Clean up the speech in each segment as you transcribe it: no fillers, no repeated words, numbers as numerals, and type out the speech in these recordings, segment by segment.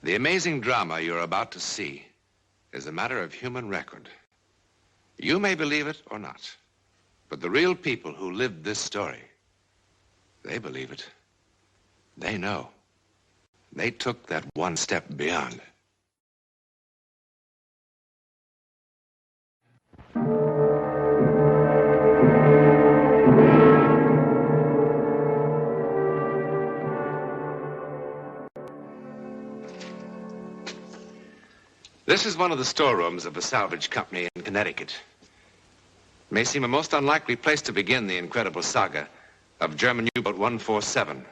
The amazing drama you're about to see is a matter of human record. You may believe it or not, but the real people who lived this story, they believe it. They know. They took that one step beyond. This is one of the storerooms of a salvage company in Connecticut. It may seem a most unlikely place to begin the incredible saga of German U-boat 147.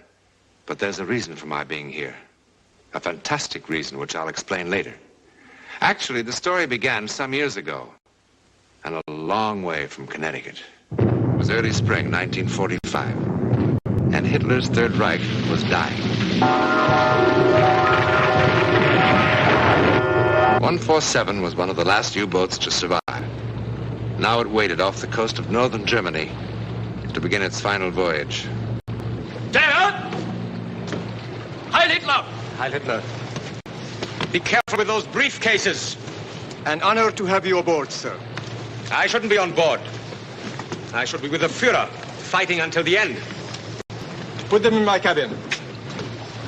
But there's a reason for my being here. A fantastic reason, which I'll explain later. Actually, the story began some years ago, and a long way from Connecticut. It was early spring, 1945, and Hitler's Third Reich was dying. 147 was one of the last U-boats to survive. Now it waited off the coast of northern Germany to begin its final voyage. Gerard! Heil Hitler! Heil Hitler. Be careful with those briefcases. An honor to have you aboard, sir. I shouldn't be on board. I should be with the Führer, fighting until the end. Put them in my cabin.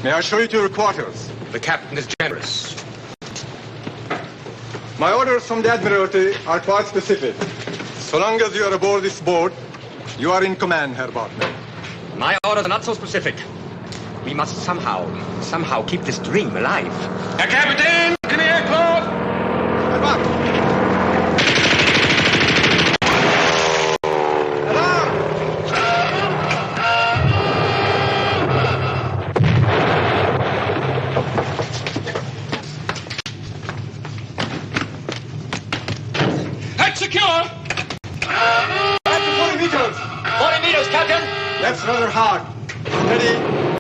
May I show you to your quarters? The captain is generous. My orders from the Admiralty are quite specific. So long as you are aboard this boat, you are in command, Herr Bartner. My orders are not so specific. We must somehow keep this dream alive. Herr Kapitän, give me a cloth! Herr Bartner! Secure! Back to 40 meters! 40 meters, Captain! That's rather hard. Ready?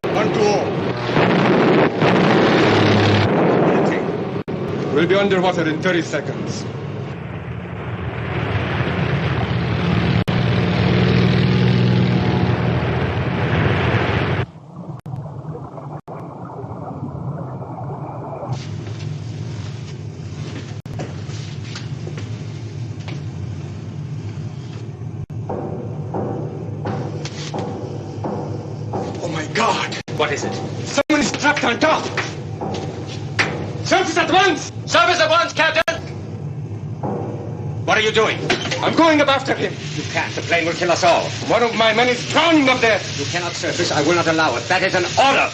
1, 2, 0. We'll be underwater in 30 seconds. What is it? Someone is trapped on top! Service at once! Service at once, Captain! What are you doing? I'm going up after him. You can't. The plane will kill us all. One of my men is drowning up there. You cannot surface. I will not allow it. That is an order.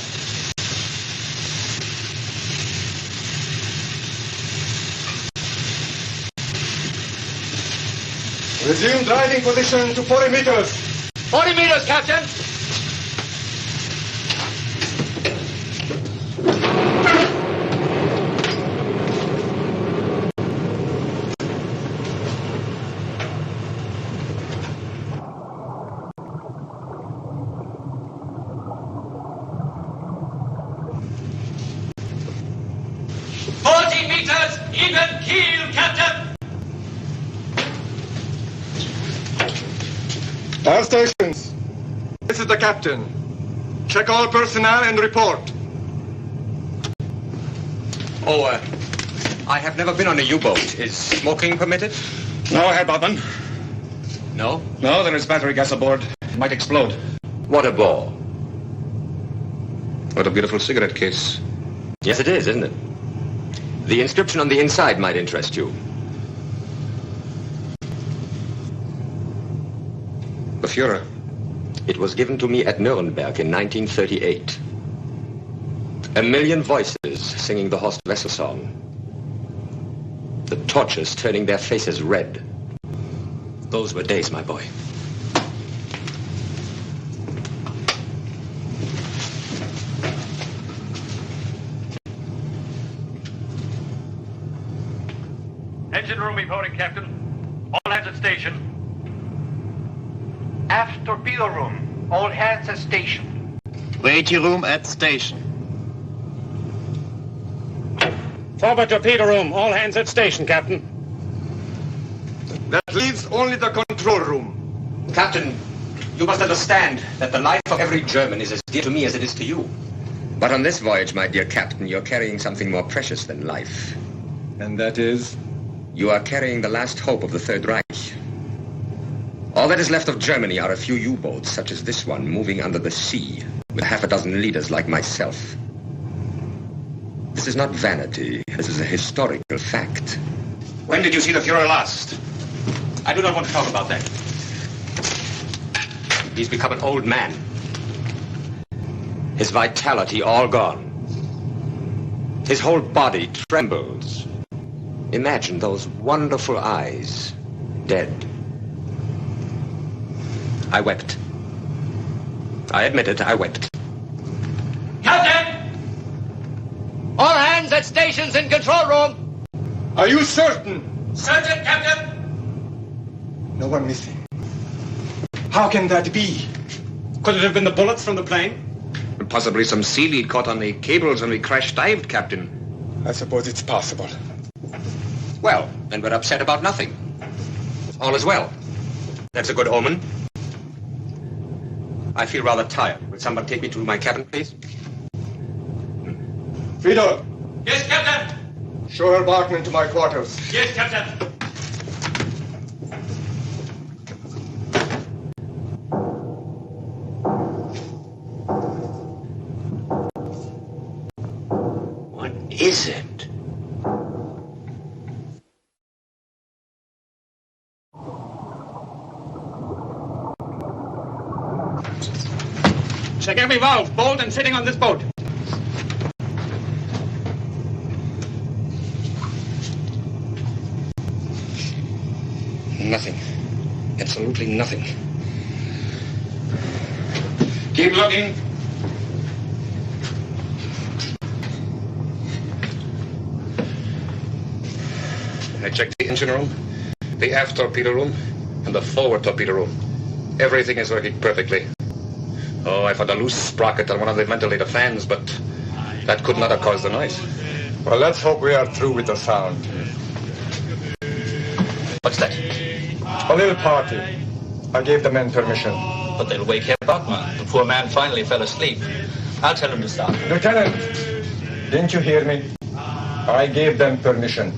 Resume driving position to 40 meters. 40 meters, Captain! Even keel, Captain! Air stations. This is the captain. Check all personnel and report. Oh, I have never been on a U-boat. Is smoking permitted? No, Herr Bartman. No? No, there is battery gas aboard. It might explode. What a ball. What a beautiful cigarette case. Yes, it is, isn't it? The inscription on the inside might interest you. The Führer. It was given to me at Nuremberg in 1938. 1,000,000 voices singing the Horst Wessel song. The torches turning their faces red. Those were days, my boy. Engine room reporting, Captain. All hands at station. Aft torpedo room. All hands at station. Waiting room at station. Forward torpedo room. All hands at station, Captain. That leaves only the control room. Captain, you must understand that the life of every German is as dear to me as it is to you. But on this voyage, my dear Captain, you're carrying something more precious than life. And that is? You are carrying the last hope of the Third Reich. All that is left of Germany are a few U-boats, such as this one, moving under the sea, with half a dozen leaders like myself. This is not vanity. This is a historical fact. When did you see the Fuhrer last? I do not want to talk about that. He's become an old man. His vitality all gone. His whole body trembles. Imagine those wonderful eyes, dead. I wept. I admit it, I wept. Captain! All hands at stations in control room. Are you certain? Certain, Captain. No one missing. How can that be? Could it have been the bullets from the plane? Possibly some sea lead caught on the cables when we crash-dived, Captain. I suppose it's possible. Well, then we're upset about nothing. All is well. That's a good omen. I feel rather tired. Would someone take me to my cabin, please? Friedel, Yes, Captain. show her Bachmann to my quarters. Yes, Captain. What is it? Check every valve, bolt, and sitting on this boat. Nothing. Absolutely nothing. Keep looking. I checked the engine room, the aft torpedo room, and the forward torpedo room. Everything is working perfectly. Oh, I found a loose sprocket on one of the ventilator fans, but that could not have caused the noise. Well, let's hope we are through with the sound. What's that? A little party. I gave the men permission. But they'll wake him up, man. The poor man finally fell asleep. I'll tell him to stop. Lieutenant, didn't you hear me? I gave them permission.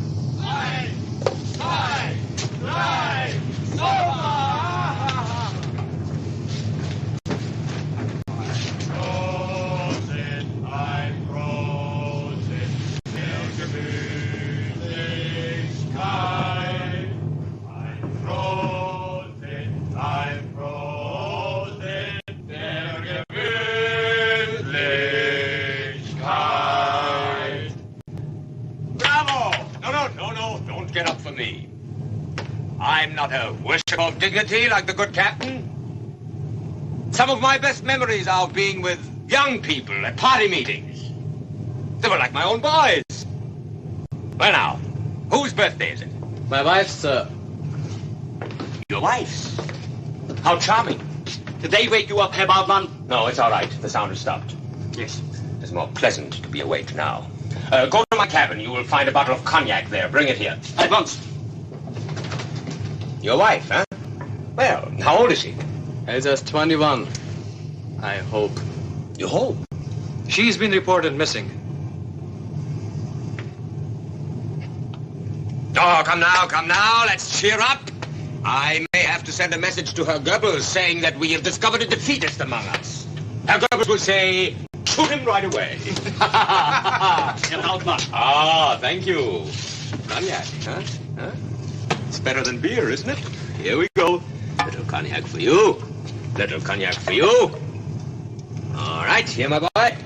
I'm not a worshipper of dignity like the good captain. Some of my best memories are of being with young people at party meetings. They were like my own boys. Well now, whose birthday is it? My wife's, sir. Your wife's? How charming. Did they wake you up, Herr Bautmann? No, it's all right. The sound has stopped. Yes. It's more pleasant to be awake now. Go to my cabin. You will find a bottle of cognac there. Bring it here. At once. Your wife, huh? Well, how old is she? Elsa's 21. I hope. You hope? She's been reported missing. Oh, come now. Let's cheer up. I may have to send a message to Herr Goebbels saying that we have discovered a defeatist among us. Herr Goebbels will say, shoot him right away. Herr Bautmann. Ah, thank you. Cognac, huh? It's better than beer, isn't it? Here we go. Little cognac for you. Little cognac for you. All right, here, my boy.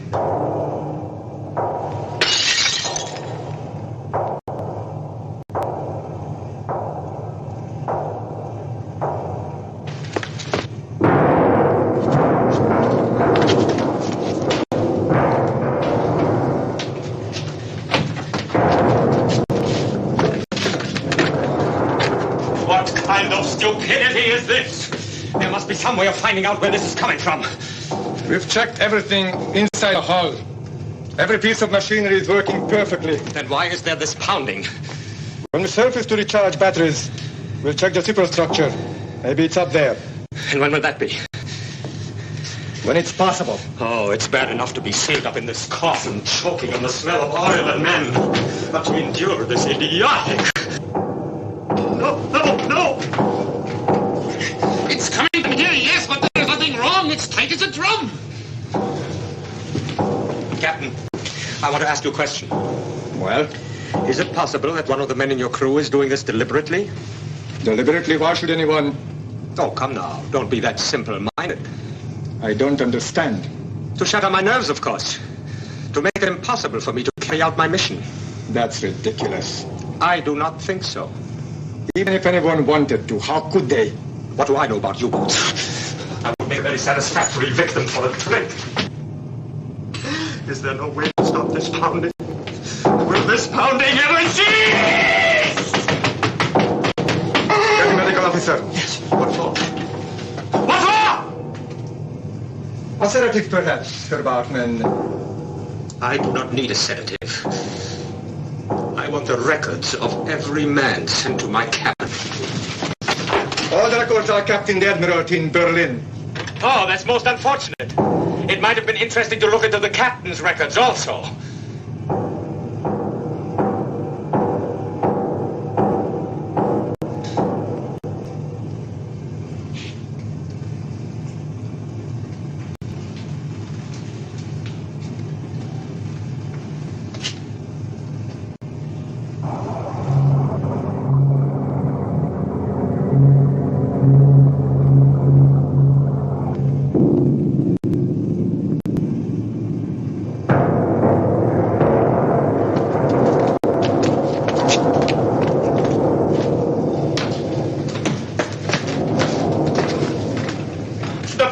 Stupidity is this? There must be some way of finding out where this is coming from. We've checked everything inside the hull. Every piece of machinery is working perfectly. Then why is there this pounding? When we surface to recharge batteries, we'll check the superstructure. Maybe it's up there. And when will that be? When it's possible. Oh, it's bad enough to be sealed up in this coffin, choking on the smell of oil and men. But to endure this idiotic... No! It's coming from here, yes, but there's nothing wrong. It's tight as a drum. Captain, I want to ask you a question. Well? Is it possible that one of the men in your crew is doing this deliberately? Deliberately? Why should anyone... Oh, come now. Don't be that simple-minded. I don't understand. To shatter my nerves, of course. To make it impossible for me to carry out my mission. That's ridiculous. I do not think so. Even if anyone wanted to, how could they? What do I know about U-boats? I would make a very satisfactory victim for a trick. Is there no way to stop this pounding? Will this pounding ever cease? Get a medical officer. Yes. What for? What for? A sedative, perhaps, Herr Bartman. I do not need a sedative. I want the records of every man sent to my cabin. All the records are kept in the Admiralty in Berlin. Oh, that's most unfortunate. It might have been interesting to look into the captain's records also.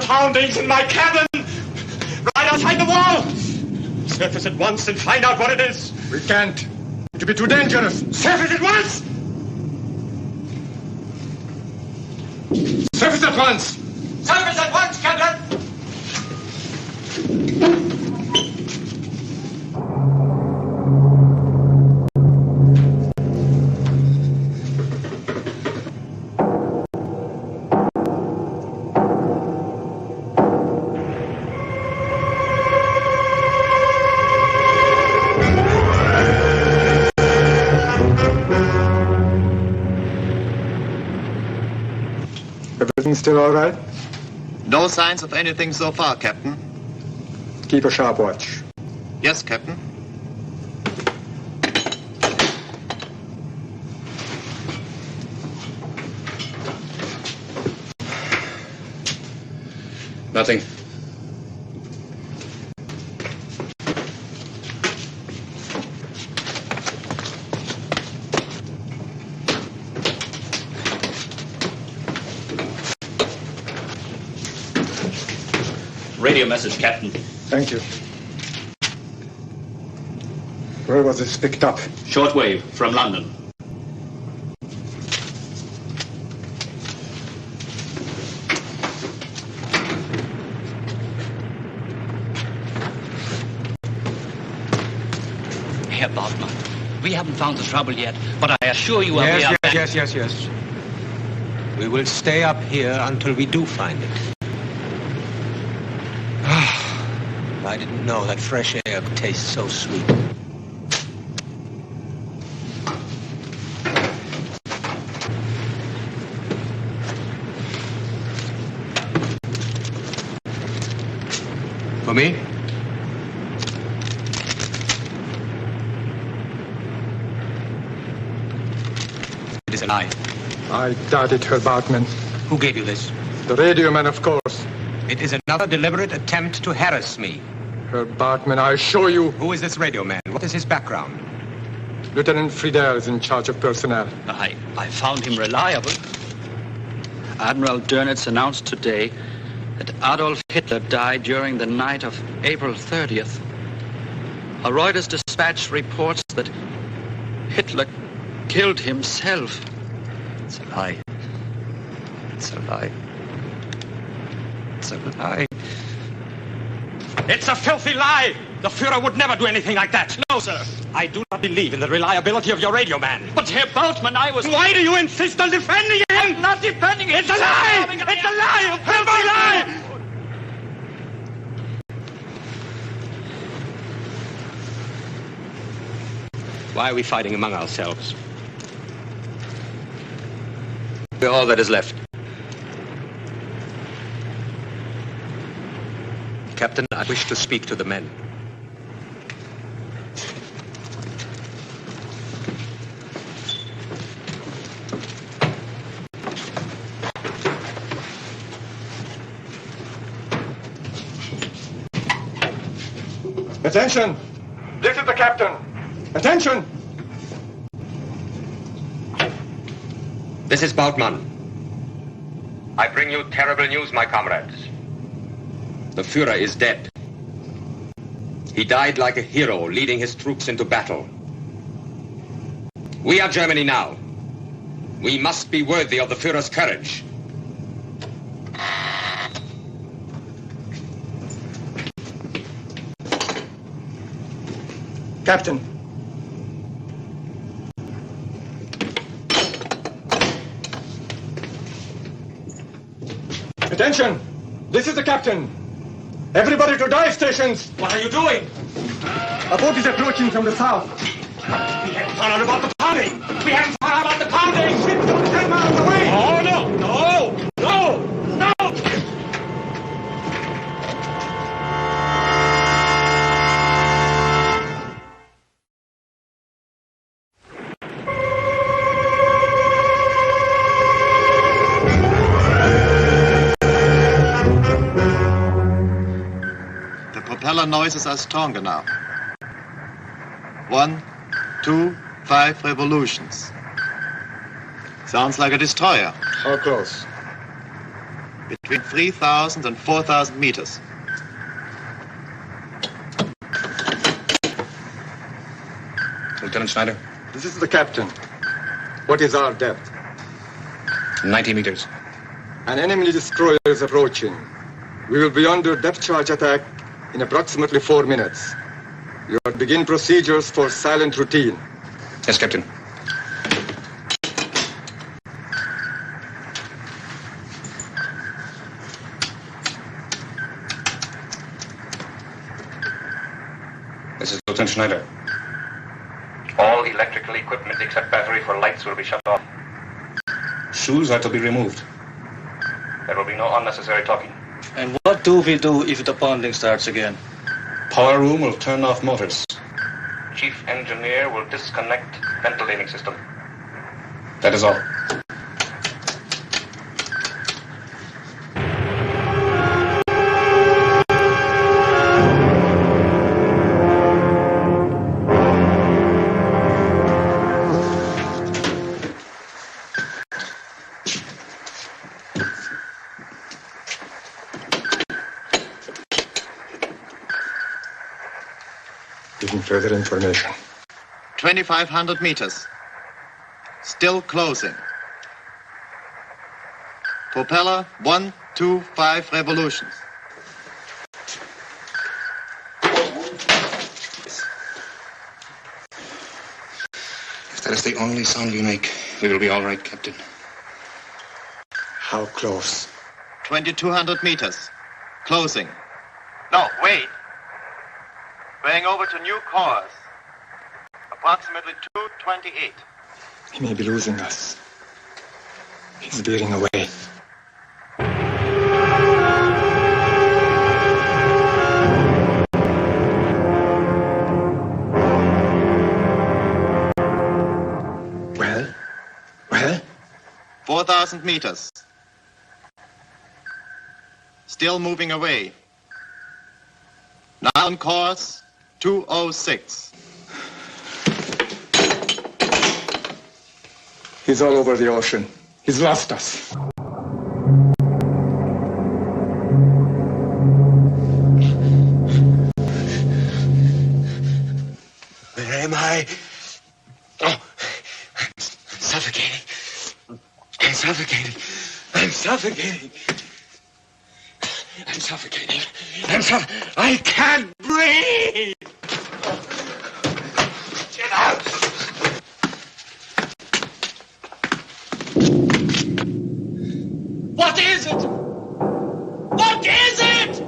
Poundings in my cabin! Right outside the wall! Surface at once and find out what it is! We can't. It would be too dangerous. Surface at once! Surface at once! Surface at once, Captain! Everything still all right? No signs of anything so far, Captain. Keep a sharp watch. Yes, Captain. Nothing. Radio message, Captain. Thank you. Where was this picked up? Shortwave from London. Herr Bartman, we haven't found the trouble yet, but I assure you we are... Yes. We will stay up here until we do find it. I didn't know that fresh air could taste so sweet. For me? It is a lie. I doubt it, Herr Bartman. Who gave you this? The radio man, of course. It is another deliberate attempt to harass me. Herr Bartman, I assure you. Who is this radio man? What is his background? Lieutenant Friedel is in charge of personnel. I found him reliable. Admiral Dönitz announced today that Adolf Hitler died during the night of April 30th. A Reuters dispatch reports that Hitler killed himself. It's a lie. It's a lie. It's a lie. It's a filthy lie! The Führer would never do anything like that. No, sir. I do not believe in the reliability of your radio man. But Herr Bartman, I was... Why do you insist on defending him? I'm not defending him. It's a lie! It's a lie! A filthy lie! Why are we fighting among ourselves? We're all that is left. Captain, I wish to speak to the men. Attention! This is the captain! Attention! This is Bautmann. I bring you terrible news, my comrades. The Führer is dead. He died like a hero, leading his troops into battle. We are Germany now. We must be worthy of the Führer's courage. Captain. Attention! This is the captain. Everybody to dive stations. What are you doing? A boat is approaching from the south. We haven't found out about the pounding. We haven't found out about the pounding. Ship's only 10 miles away. Oh, no, no, no, no. Propeller noises are stronger now. 1, 2, 5 revolutions. Sounds like a destroyer. How close? Between 3,000 and 4,000 meters. Lieutenant Schneider? This is the captain. What is our depth? 90 meters. An enemy destroyer is approaching. We will be under depth charge attack in approximately 4 minutes. You will begin procedures for silent routine. Yes, Captain. This is Lieutenant Schneider. All electrical equipment except battery for lights will be shut off. Shoes are to be removed. There will be no unnecessary talking. And what do we do if the pounding starts again? Power room will turn off motors. Chief engineer will disconnect ventilating system. That is all. Giving further information. 2,500 meters. Still closing. Propeller 1, 2, 5 revolutions. If that is the only sound you make, we will be all right, Captain. How close? 2,200 meters. Closing. No, wait. Going over to new course. Approximately 228. He may be losing us. He's veering away. Well? 4,000 meters. Still moving away. Now on course 206. He's all over the ocean. He's lost us. Where am I? Oh, I'm suffocating. I'm suffocating. I'm suffocating. I'm suffocating. I can't breathe. Get out. What is it? What is it?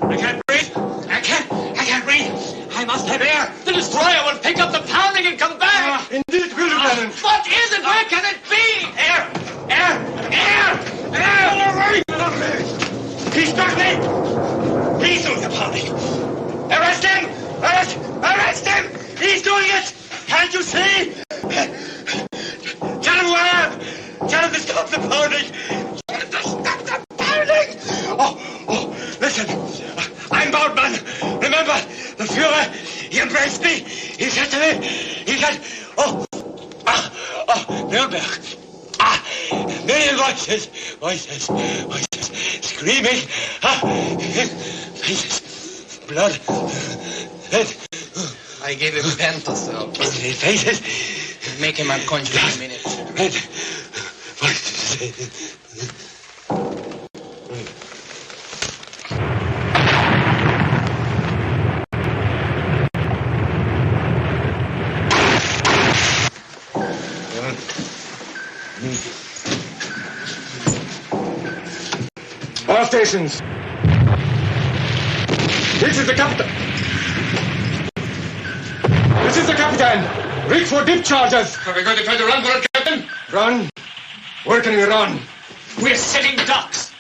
I can't breathe. I can't breathe. I must have air. Air! The destroyer will pick up the pounding and come back! Indeed, will, Lieutenant. What is it? Where can it be? Air! Air! Air! Air! He's struck me! He's doing the pounding! Arrest him! Arrest him! He's doing it! Can't you see? Tell him who I am! Tell him to stop the pounding! Tell him to stop the pounding! Oh, listen. I'm Boutman. Remember, the Fuhrer, he embraced me. He said to me, Nürnberg. Million voices, screaming. Faces, blood, red. I gave him pentothal. Faces. Make him unconscious in a minute. Red voices. All stations. This is the captain. This is the captain. Rig for dip charges. Are we going to try to run for it, Captain? Run? Where can we run? We're sitting ducks.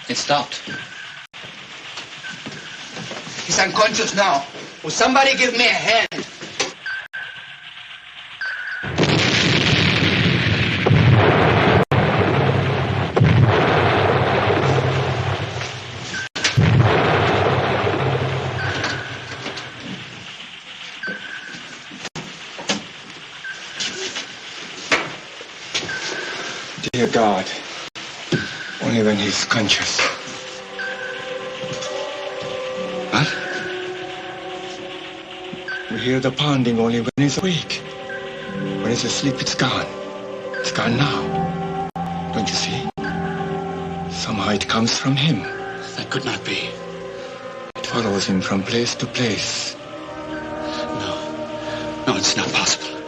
It stopped. He's unconscious now. Will somebody give me a hand? Dear God, only when he's conscious. What? We hear the pounding only when he's awake. When he's asleep, it's gone. It's gone now. Don't you see? Somehow it comes from him. That could not be. It follows him from place to place. No, it's not possible.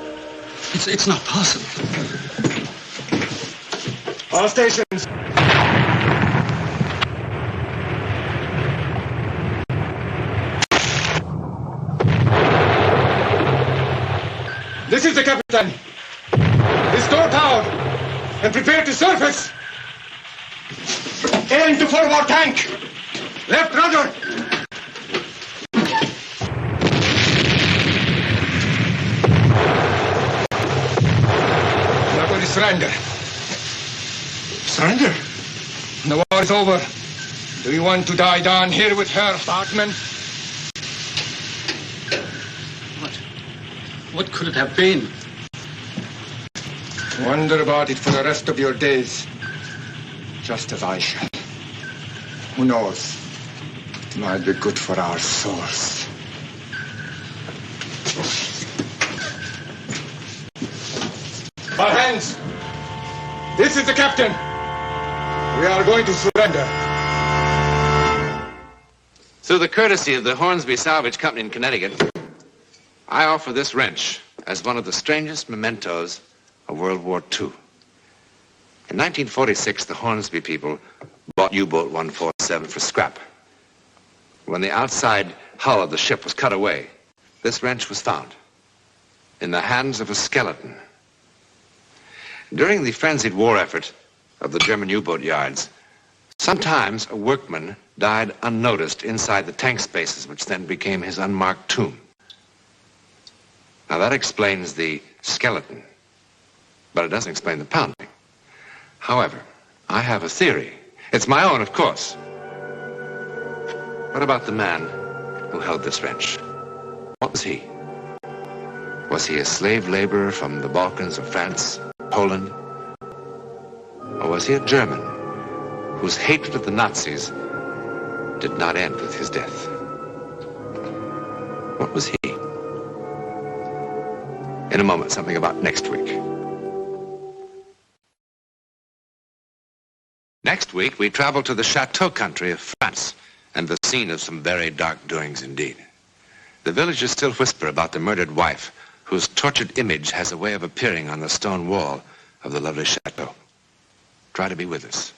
It's not possible. All stations. This is the captain. Restore power and prepare to surface. Aim to forward tank. Left rudder. Not going to surrender. Surrender? The war is over. Do you want to die down here with her, Bartman? What could it have been? Wonder about it for the rest of your days. Just as I shall. Who knows? It might be good for our souls. All hands! This is the captain! We are going to surrender. Through the courtesy of the Hornsby Salvage Company in Connecticut, I offer this wrench as one of the strangest mementos of World War II. In 1946, the Hornsby people bought U-boat 147 for scrap. When the outside hull of the ship was cut away, this wrench was found in the hands of a skeleton. During the frenzied war effort of the German U-boat yards, sometimes a workman died unnoticed inside the tank spaces, which then became his unmarked tomb. Now that explains the skeleton, but it doesn't explain the pounding. However, I have a theory. It's my own, of course. What about the man who held this wrench? What was he? Was he a slave laborer from the Balkans of France, Poland? Or was he a German whose hatred of the Nazis did not end with his death? What was he? In a moment, something about next week. Next week, we travel to the chateau country of France and the scene of some very dark doings indeed. The villagers still whisper about the murdered wife whose tortured image has a way of appearing on the stone wall of the lovely chateau. Try to be with us.